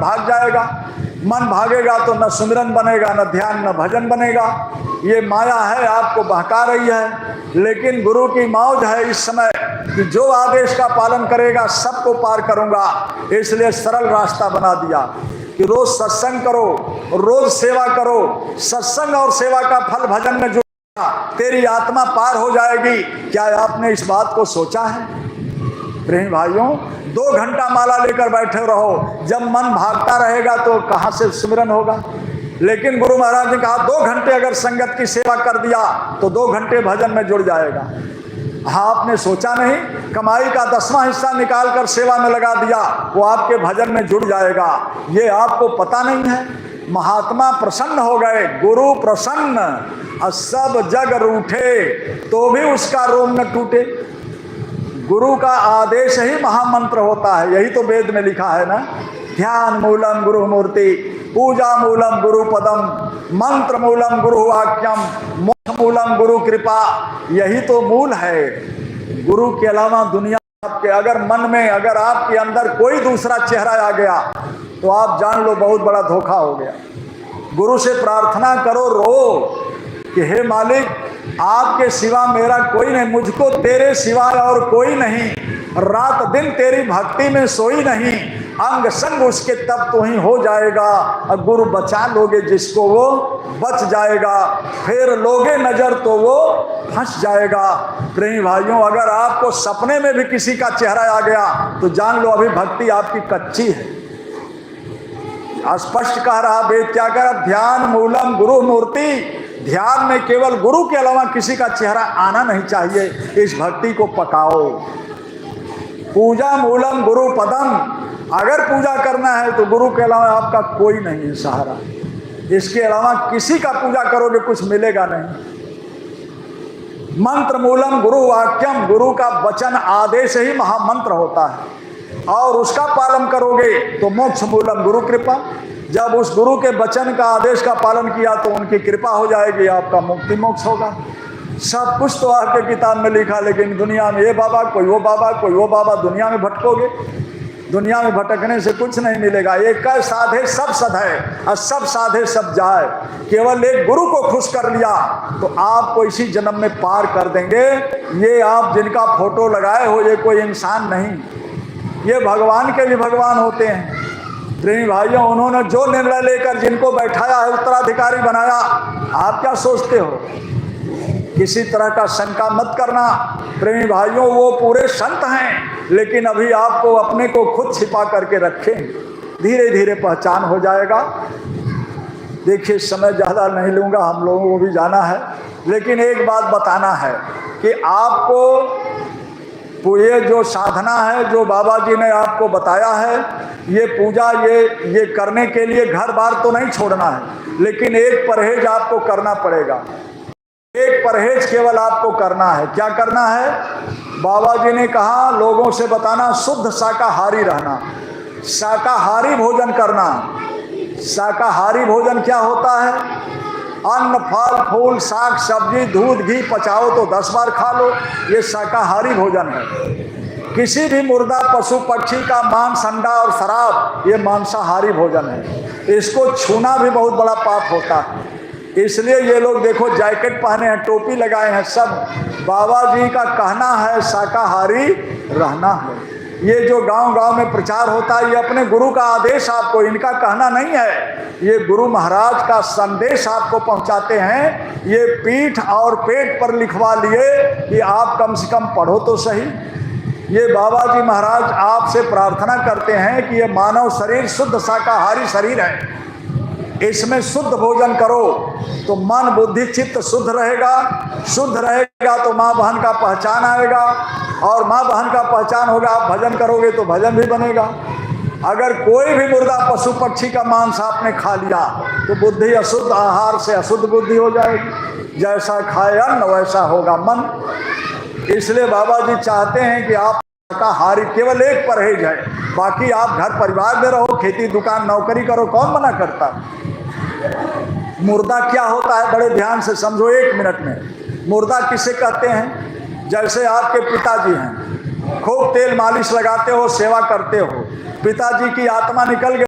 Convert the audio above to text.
भाग जाएगा। मन भागेगा तो न सुमिरन बनेगा, न ध्यान, न भजन बनेगा। ये माया है, आपको बहका रही है। लेकिन गुरु की मौज है इस समय कि जो आदेश का पालन करेगा सबको पार करूंगा। इसलिए सरल रास्ता बना दिया कि रोज सत्संग करो, रोज सेवा करो। सत्संग और सेवा का फल भजन में जुड़ा, तेरी आत्मा पार हो जाएगी। क्या आपने इस बात को सोचा है? प्रेम भाइयों, 2 घंटा माला लेकर बैठे रहो, जब मन भागता रहेगा तो कहां से सुमिरन होगा। लेकिन गुरु महाराज ने कहा 2 घंटे अगर संगत की सेवा कर दिया तो 2 घंटे भजन में जुड़ जाएगा। हाँ, आपने सोचा नहीं, कमाई का 10वां हिस्सा निकाल कर सेवा में लगा दिया, वो आपके भजन में जुड़ जाएगा। ये आपको पता नहीं है। महात्मा प्रसन्न हो गए, गुरु प्रसन्न, सब जग रूठे तो भी उसका रोम न टूटे। गुरु का आदेश ही महामंत्र होता है। यही तो वेद में लिखा है ना, ध्यान मूलम गुरु मूर्ति, पूजा मूलम गुरु पदम, मंत्र मूलम गुरु वाक्यम, मोक्ष मूलम गुरु कृपा। यही तो मूल है। गुरु के अलावा दुनिया आपके अगर मन में, अगर आपके अंदर कोई दूसरा चेहरा आ गया तो आप जान लो बहुत बड़ा धोखा हो गया। गुरु से प्रार्थना करो, रो कि हे मालिक, आपके सिवा मेरा कोई नहीं, मुझको तेरे सिवाय और कोई नहीं, रात दिन तेरी भक्ति में सोई नहीं, अंग संग उसके तब तो ही हो जाएगा। और गुरु बचा लोगे जिसको वो बच जाएगा, फिर लोगे नजर तो वो फंस जाएगा। प्रेमी भाइयों, अगर आपको सपने में भी किसी का चेहरा आ गया तो जान लो अभी भक्ति आपकी कच्ची है। स्पष्ट कह रहा वेद, क्या कर, ध्यान मूलम गुरु मूर्ति। ध्यान में केवल गुरु के अलावा किसी का चेहरा आना नहीं चाहिए। इस भक्ति को पकाओ। पूजा मूलम गुरु पदम। अगर पूजा करना है तो गुरु के अलावा आपका कोई नहीं है सहारा। इसके अलावा किसी का पूजा करोगे कुछ मिलेगा नहीं। मंत्र मूलम गुरु वाक्यम। गुरु का वचन आदेश ही महामंत्र होता है और उसका पालन करोगे तो मोक्ष मूलम गुरु कृपा। जब उस गुरु के वचन का, आदेश का पालन किया तो उनकी कृपा हो जाएगी, आपका मुक्ति मोक्ष होगा। सब कुछ तो आपके किताब में लिखा, लेकिन दुनिया में ये बाबा, कोई वो बाबा, कोई वो बाबा, दुनिया में भटकोगे। दुनिया में भटकने से कुछ नहीं मिलेगा। एक साधे सब सधाए और सब साधे सब जाए। केवल एक गुरु को खुश कर लिया तो आपको इसी जन्म में पार कर देंगे। ये आप जिनका फोटो लगाए हो, ये कोई इंसान नहीं, ये भगवान के भी भगवान होते हैं। प्रेमी भाइयों, उन्होंने जो निर्णय लेकर जिनको बैठाया है, उत्तराधिकारी बनाया, आप क्या सोचते हो? किसी तरह का शंका मत करना। प्रेमी भाइयों, वो पूरे संत हैं, लेकिन अभी आपको अपने को खुद छिपा करके रखें। धीरे धीरे पहचान हो जाएगा। देखिए, समय ज़्यादा नहीं लूँगा, हम लोगों को भी जाना है, लेकिन एक बात बताना है कि आपको ये जो साधना है, जो बाबा जी ने आपको बताया है, ये पूजा, ये करने के लिए घर बार तो नहीं छोड़ना है, लेकिन एक परहेज आपको करना पड़ेगा। एक परहेज केवल आपको करना है। क्या करना है? बाबा जी ने कहा लोगों से बताना, शुद्ध शाकाहारी रहना, शाकाहारी भोजन करना। शाकाहारी भोजन क्या होता है? अन्न, फल फूल, साग सब्जी, दूध, घी पचाओ तो 10 बार खा लो, ये शाकाहारी भोजन है। किसी भी मुर्दा पशु पक्षी का मांस, अंडा और शराब, ये मांसाहारी भोजन है। इसको छूना भी बहुत बड़ा पाप होता है। इसलिए ये लोग देखो जैकेट पहने हैं, टोपी लगाए हैं, सब बाबा जी का कहना है शाकाहारी रहना है। ये जो गांव-गांव में प्रचार होता है, ये अपने गुरु का आदेश, आपको इनका कहना नहीं है। ये गुरु महाराज का संदेश आपको पहुंचाते हैं। ये पीठ और पेट पर लिखवा लिए कि आप कम से कम पढ़ो तो सही। ये बाबा जी महाराज आपसे प्रार्थना करते हैं कि ये मानव शरीर शुद्ध शाकाहारी शरीर है, इसमें शुद्ध भोजन करो तो मन बुद्धि चित्त शुद्ध रहेगा। शुद्ध रहेगा तो माँ बहन का पहचान आएगा, और माँ बहन का पहचान होगा, आप भजन करोगे तो भजन भी बनेगा। अगर कोई भी मुर्दा पशु पक्षी का मांस आपने खा लिया तो बुद्धि अशुद्ध, आहार से अशुद्ध बुद्धि हो जाएगी। जैसा खाए अन्न वैसा होगा मन। इसलिए बाबा जी चाहते हैं कि आप शाकाहारी, केवल एक परहेज है, बाकी आप घर परिवार में रहो, खेती दुकान नौकरी करो, कौन मना करता? मुर्दा क्या होता है बड़े ध्यान से समझो 1 मिनट में। मुर्दा किसे कहते हैं? जैसे आपके पिताजी हैं, खूब तेल मालिश लगाते हो, सेवा करते हो, पिताजी की आत्मा निकल गई,